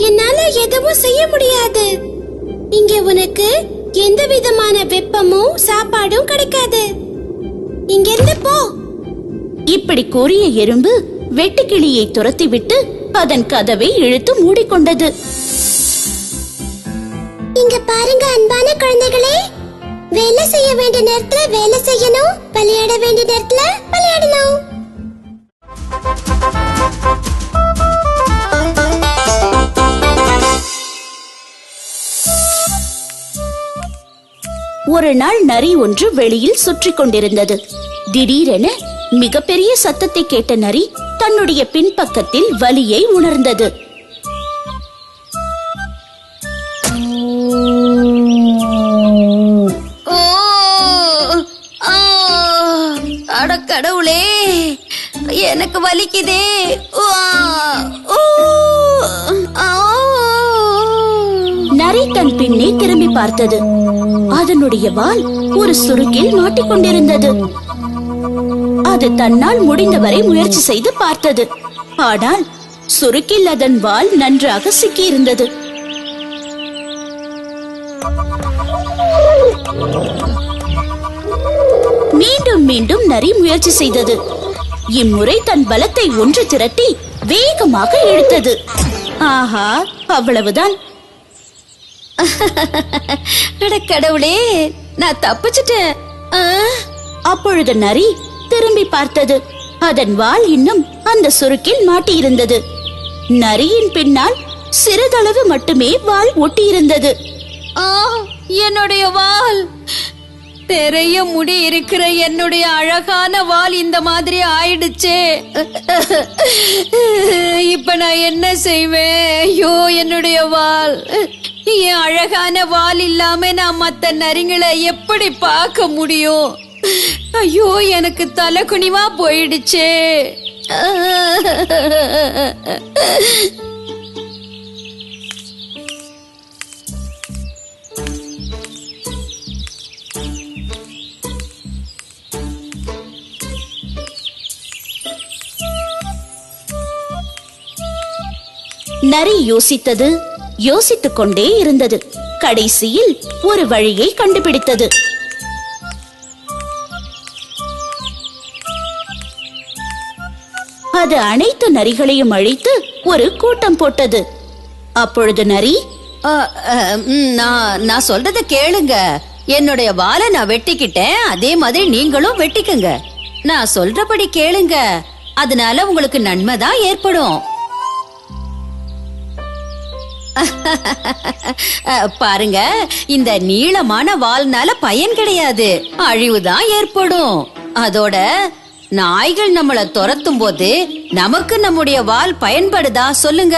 என்னால எதுவும் செய்ய முடியாது. இங்க உனக்கு எந்த விதமான வெப்பமும் சாப்பாடும் கிடைக்காது. இங்க இருந்து போ. இப்படி கூறிய எறும்பு வெட்டுக்கிளியை துரத்திவிட்டு அதன் கதவை இழுத்து மூடிக்கொண்டது. இங்க பாருங்க அன்பான குழந்தைகளே, வேலை செய்ய வேண்டிய நேரத்துல வேலை செய்யணும், விளையாட வேண்டிய நேரத்துல விளையாடணும். ஒரு நாள் நரி ஒன்று வெளியில் சுற்றி கொண்டிருந்தது. திடீரென மிகப்பெரிய சத்தத்தை கேட்ட நரி தன்னுடைய பின்பக்கத்தில் வலியை உணர்ந்தது. எனக்கு வலிக்குதே. உவா, ஊ, ஆ. நரி தன் பின்னே திரும்பி பார்த்தது. அதனுடைய வால் ஒரு சுருக்கில் மாட்டிக்கொண்டிருந்தது. அது தன்னால் முடிந்தவரை முயற்சி செய்து பார்த்தது. ஆனால் சுருக்கில் அதன் வால் நன்றாக சிக்கியிருந்தது. மீண்டும் மீண்டும் நரி முயற்சி செய்தது. இம்முறை தன் பலத்தை ஒன்று திரட்டி வேகமாக இழுத்தது. ஆஹா, அவ்வளவுதான். அட கடவுளே, நான் தப்பிச்சிட்டேன். அப்பொழுது நரி திரும்பி பார்த்தது. அதன் வால் இன்னும் அந்த சுருக்கில் மாட்டியிருந்தது. நரியின் பின்னால் சிறிதளவு மட்டுமே வால் ஒட்டியிருந்தது. என்னுடைய வால், நிறைய முடி இருக்கிற என்னுடைய அழகான வால் இந்த மாதிரி ஆயிடுச்சே. இப்ப நான் என்ன செய்வேன்? ஐயோ, என்னுடைய வால். என் அழகான வால் இல்லாம நான் மத்த நரிங்களை எப்படி பார்க்க முடியும்? ஐயோ, எனக்கு தலை குனிவா போயிடுச்சே. நரி யோசித்தது, யோசித்துக் கொண்டே இருந்தது. கடைசியில் ஒரு வழியை கண்டுபிடித்தது. அது அனைத்து நரிகளையும் அழித்து ஒரு கூட்டம் போட்டது. அப்பொழுது நரி, நான் சொல்றத கேளுங்க. என்னுடைய வாலை நான் வெட்டிக்கிட்டேன், அதே மாதிரி நீங்களும் வெட்டிக்குங்க. நான் சொல்றபடி கேளுங்க, அதனால உங்களுக்கு நன்மைதான் ஏற்படும். பாருங்க, இந்த நீளமான வால்னால பயன் கிடையாது, அழிவுதான் ஏற்படும். அதோட நாய்கள் நம்மள துரத்தும் போது நமக்கு நம்முடைய வால் பயன்படுதா சொல்லுங்க?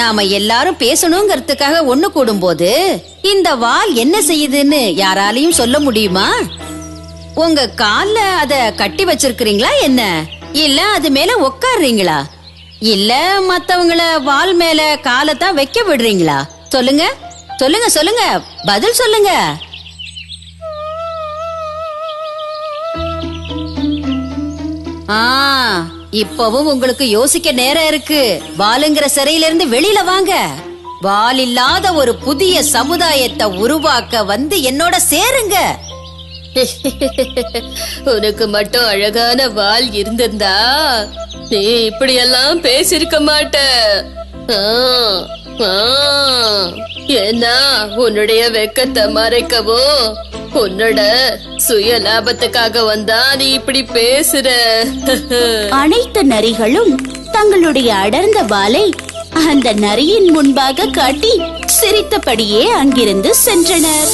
நாம எல்லாரும் பேசணுங்கிறதுக்காக ஒண்ணு கூடும் போது இந்த வால் என்ன செய்யுதுன்னு யாராலையும் சொல்ல முடியுமா? உங்க கால்ல அத கட்டி வச்சிருக்கீங்களா என்ன? இல்ல அது மேல உட்கார்றீங்களா? இல்ல மத்தவங்கள வால் மேல காலத்தான் வைக்க விடுறீங்களா? சொல்லுங்க சொல்லுங்க சொல்லுங்க, பதில் சொல்லுங்க. இப்பவும் உங்களுக்கு யோசிக்க நேரம் இருக்கு. வாலுங்கிற சிறையில இருந்து வெளியில வாங்க. வால் இல்லாத ஒரு புதிய சமுதாயத்தை உருவாக்க வந்து என்னோட சேருங்க. உனக்கு மட்டும் அழகான வால் இருந்திருந்தா நீ இப்படியெல்லாம் பேசிருக்க மாட்ட. ஏன்னா உன்னுடைய வெக்கத்தை மறைக்கவோ உன்னோட சுய லாபத்துக்காக வந்தா நீ இப்படி பேசுற. அனைத்து நரிகளும் தங்களுடைய அடர்ந்த வாலை அந்த நரியின் முன்பாக காட்டி சிரித்தபடியே அங்கிருந்து சென்றனர்.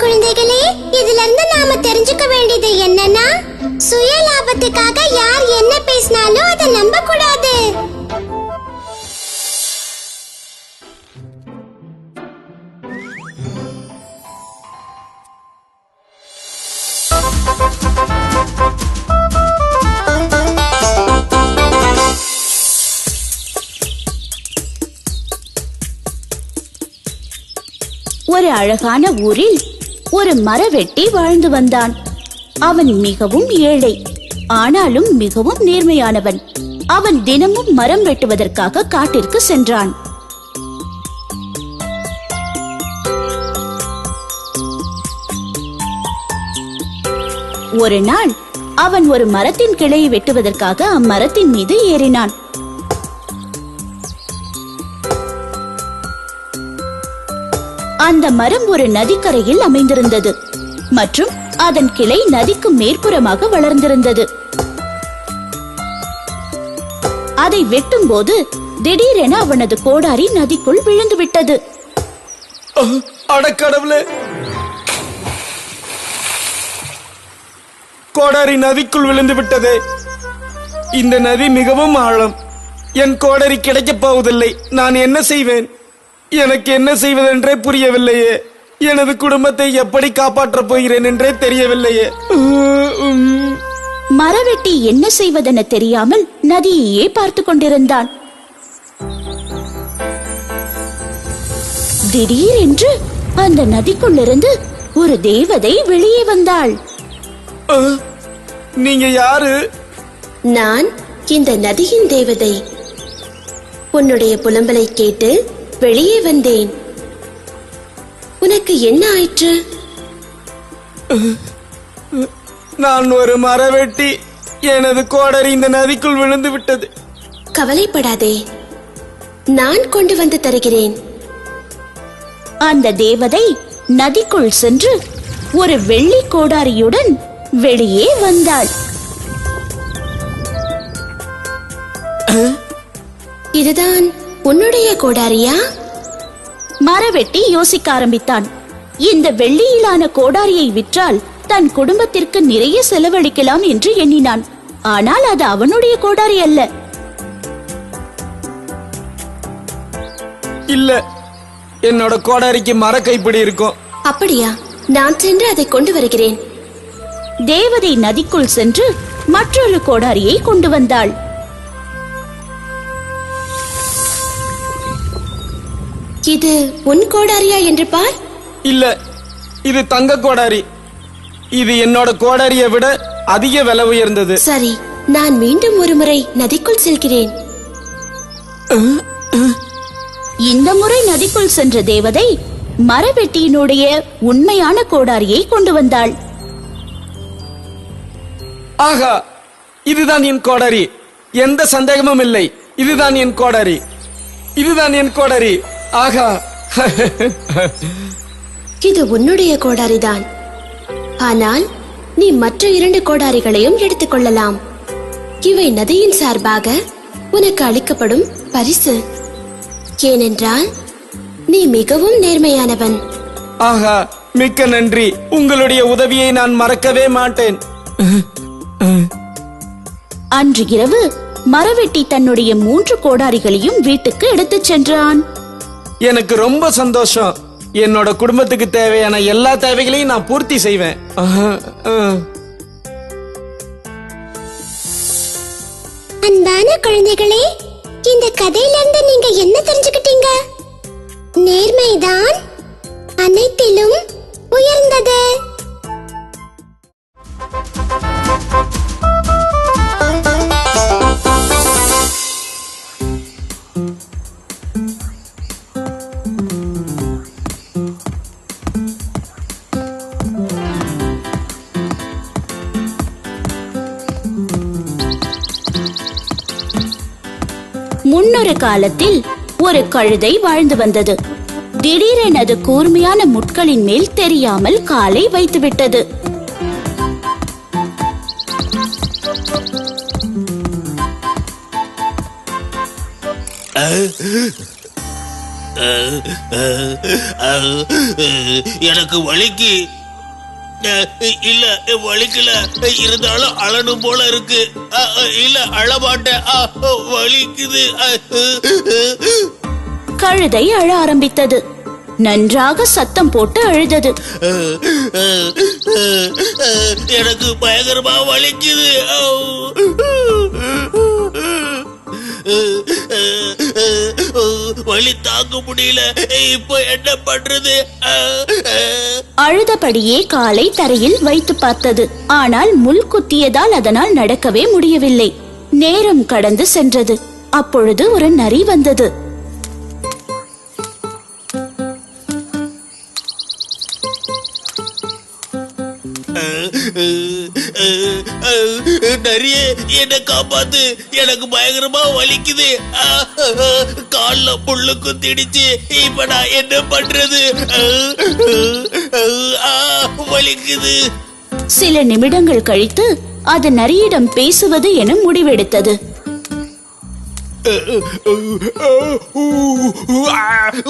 குழந்தைகளே, இதுல இருந்து நாம தெரிஞ்சுக்க வேண்டியது என்னன்னா, சுய லாபத்துக்காக யார் என்ன பேசினாலும் அதை நம்ப கூடாது. ஒரு அழகான ஊரில் ஒரு மரவெட்டி வாழ்ந்து வந்தான். அவன் மிகவும் ஏழை, ஆனாலும் மிகவும் நேர்மையானவன். அவன் தினமும் மரம் வெட்டுவதற்காக காட்டிற்கு சென்றான். ஒரு நாள் அவன் ஒரு மரத்தின் கிளையை வெட்டுவதற்காக அம்மரத்தின் மீது ஏறினான். அந்த மரம் ஒரு நதிக்கரையில் அமைந்திருந்தது மற்றும் அதன் கிளை நதிக்கு மேற்புறமாக வளர்ந்திருந்தது. அதை வெட்டும் போது திடீரென அவனது கோடாரி நதிக்குள் விழுந்து விட்டது. அடக்கடவுளே, கோடாரி நதிக்குள் விழுந்து விட்டதே. இந்த நதி மிகவும் ஆழம். என் கோடாரி கிடைக்கப் போவதில்லை. நான் என்ன செய்வேன்? எனக்கு என்ன செய்வதென்றே புரியவில்லையே. எனது குடும்பத்தை எப்படி காப்பாற்றப் போகிறேன் என்றே தெரியவில்லையே. மரவெட்டி என்ன செய்வதென தெரியாமல் நதியையே பார்த்து கொண்டிருந்தான். திடீரென்று அந்த நதிக்குள்ளிருந்து ஒரு தேவதை வெளியே வந்தாள். நீங்க யாரு? நான் இந்த நதியின் தேவதை. உன்னுடைய புலம்பலை கேட்டு வெளியே வந்தேன். உனக்கு என்ன ஆயிற்று? நான் ஒரு மரவெட்டி. எனது கோடரி இந்த நதிக்குள் விழுந்து விட்டது. கவலைப்படாதே, நான் கொண்டு வந்து தருகிறேன். அந்த தேவதை நதிக்குள் சென்று ஒரு வெள்ளி கோடாரியுடன் வெளியே வந்தாள். இதுதான் உன்னுடைய கோடாரியா? மரவெட்டி யோசிக்க ஆரம்பித்தான். இந்த வெள்ளியிலான கோடாரியை விற்றால் தன் குடும்பத்திற்கு நிறைய செலவழிக்கலாம் என்று எண்ணினான். ஆனால் அது அவனுடைய கோடாரி அல்ல. இல்ல, என்னோட கோடாரிக்கு மரக்கைப்பிடி இருக்கும். அப்படியா? நான் சென்று அதை கொண்டு வருகிறேன். தேவதை நதிக்குள் சென்று மற்றொரு கோடாரியை கொண்டு வந்தாள். இது உன் கோடாரியா என்று பார். இல்ல, இது தங்க கோடாரி. இது என்னோட கோடாரியை விட அதிக விலை உயர்ந்தது. சரி, நான் மீண்டும் ஒரு முறை நதிக்குள் செல்கிறேன். இந்த முறை நதிக்குள் சென்ற தேவதை மரவெட்டியினுடைய உண்மையான கோடாரியை கொண்டு வந்தாள். ஆகா, இதுதான் என் கோடாரி. எந்த சந்தேகமும் இல்லை. இதுதான் என் கோடாரி. இதுதான் என் கோடாரி. ஆகா. இது உன்னுடைய கோடாரிதான். ஆனால் நீ மற்ற 2 கோடாரிகளையும் எடுத்துக்கொள்ளலாம். இவை நதியின் சார்பாக உனக்கு அளிக்கப்படும் பரிசு. ஏனென்றால் நீ மிகவும் நேர்மையானவன். ஆகா, மிக்க நன்றி. உங்களுடைய உதவியை நான் மறக்கவே மாட்டேன். அன்று இரவு மரவெட்டி தன்னுடைய 3 கோடாரிகளையும் வீட்டுக்கு எடுத்துச் சென்றான். எனக்கு ரொம்ப சந்தோஷம். என்னோட குடும்பத்துக்கு தேவையான எல்லா தேவைகளையும் நான் பூர்த்தி செய்வேன். அன்பான குழந்தைகளே, இந்த கதையிலிருந்து நீங்க என்ன தெரிஞ்சுக்கிட்டீங்க? நேர்மைதான் அனைத்திலும் உயர்ந்தது. முன்னொரு காலத்தில் ஒரு கழுதை வாழ்ந்து வந்தது. திடீரென அது கூர்மையான முட்களின் மேல் தெரியாமல் காலை வைத்துவிட்டது. எனக்கு வலிக்கு இல்ல, வலிக்கல. இருந்தாலும் அழணும் போல இருக்கு. இல்ல, அழமாட்டேன். வலிக்குது. கழுதை அழ ஆரம்பித்தது. நன்றாக சத்தம் போட்டு அழுதது. எனக்கு பயங்கரமா வலிக்குது. வலி தாங்க முடியல. இப்ப என்ன பண்றது? அழுதபடியே காலை தரையில் வைத்து பார்த்தது. ஆனால் முள் குத்தியதால் அதனால் நடக்கவே முடியவில்லை. நேரம் கடந்து சென்றது. அப்பொழுது ஒரு நரி வந்தது. நிறைய என்ன காப்பாத்து. எனக்கு பயங்கரமா வலிக்குது. கால்ல புல்லு குத்திடுச்சு. இப்ப நான் என்ன பண்றது? வலிக்குது. சில நிமிடங்கள் கழித்து அது நரியிடம் பேசுவது என முடிவெடுத்தது.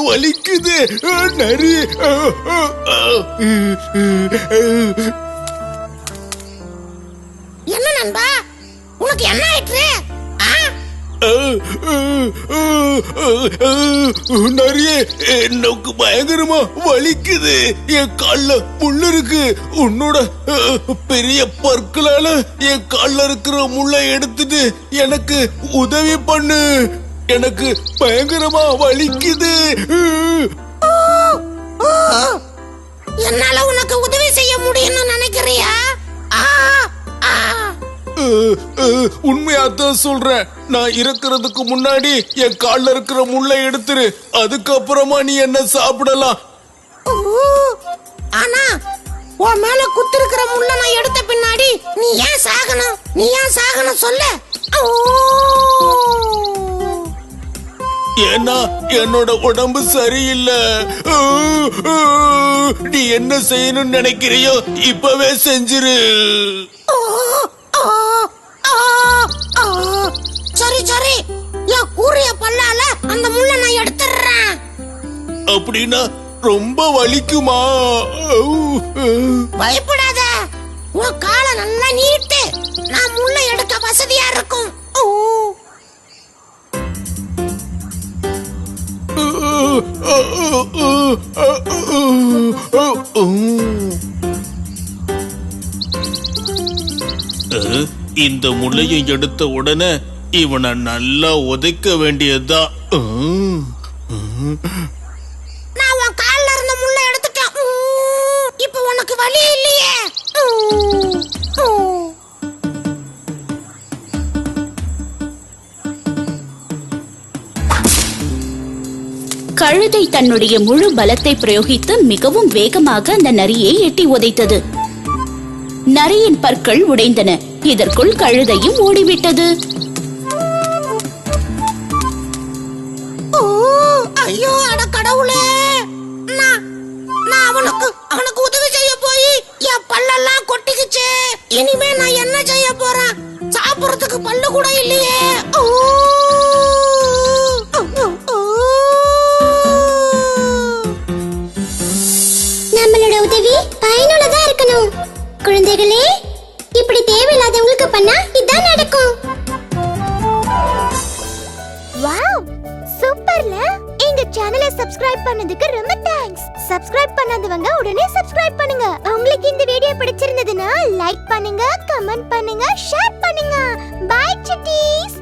வலிக்குது நரி. என்ன நண்பா, உனக்கு என்ன ஆயிற்று? நிறைய எனக்கு பயங்கரமா வலிக்குது. என் கால்ல முள்ளு இருக்கு. உன்னோட பெரிய பற்களால என் கால்ல இருக்கிற முள்ளை எடுத்துட்டு எனக்கு உதவி பண்ணு. எனக்கு பயங்கரமா வலிக்குது. என்னால உனக்கு உதவி செய்ய முடியும்னு நினைக்கிறியா? உண்மையாத்தான் சொல்றேன். நான் இறக்குறதுக்கு முன்னாடி என் கால்ல இருக்கிற முள்ளை எடுத்துரு. அதுக்கப்புறமா நீ என்ன சாப்பிடலாம். ஆனா உன் மேல குத்திருக்கிற முள்ள நான் எடுத்த பின்னாடி நீ ஏன் சாகணும் சொல்ல. ஏன்னா என்னோட உடம்பு சரியில்லை. நீ என்ன செய்யணும்னு நினைக்கிறியோ இப்பவே செஞ்சிரு. சரி என் கூறிய பல்லால அந்த முள்ள நான் எடுத்துறேன். அப்படின்னா ரொம்ப வலிக்குமா? பயப்படாத, உன் காலை நல்லா நீட்டு. நான் முள்ள எடுக்க வசதியா இருக்கும். இந்த முள்ளையை எடுத்த உடனே இவனை நல்லா உதைக்க வேண்டியதுதான். நான் உன் கால்ல இருந்த முள்ள எடுத்துட்டேன். இப்ப உனக்கு வலி இல்லையே. கழுதை தன்னுடைய முழு பலத்தை பிரயோகித்து மிகவும் வேகமாக அந்த நரியை எட்டி உதைத்தது. நரியின் பற்கள் உடைந்தன. இதற்குள் கழுதையும் ஓடிவிட்டது. ஐயோ அட கடவுளே! நான் அவனுக்கு உதவி செய்ய போய் என் பல்லெல்லாம் கொட்டிக்கிச்சு. இனிமே நான் என்ன செய்ய போறேன்? சாப்பிடறதுக்கு பல்லு கூட இல்லையே. நம்மளோட உதவி பயனுள்ளதா இருக்கணும். குழந்தைகளே, இப்படி தேவையில்லாதவங்களுக்கு பண்ணா இதான் நடக்கும். வாவ், சூப்பர்ல. எங்க சேனலை சப்ஸ்கிரைப் பண்ணதுக்கு ரொம்ப தேங்க்ஸ். சப்ஸ்கிரைப் பண்ணாதவங்க உடனே சப்ஸ்கிரைப் பண்ணுங்க. உங்களுக்கு இந்த வீடியோ பிடிச்சிருந்ததுன்னா லைக் பண்ணுங்க, கமெண்ட் பண்ணுங்க, ஷேர் பண்ணுங்க. Bye cities.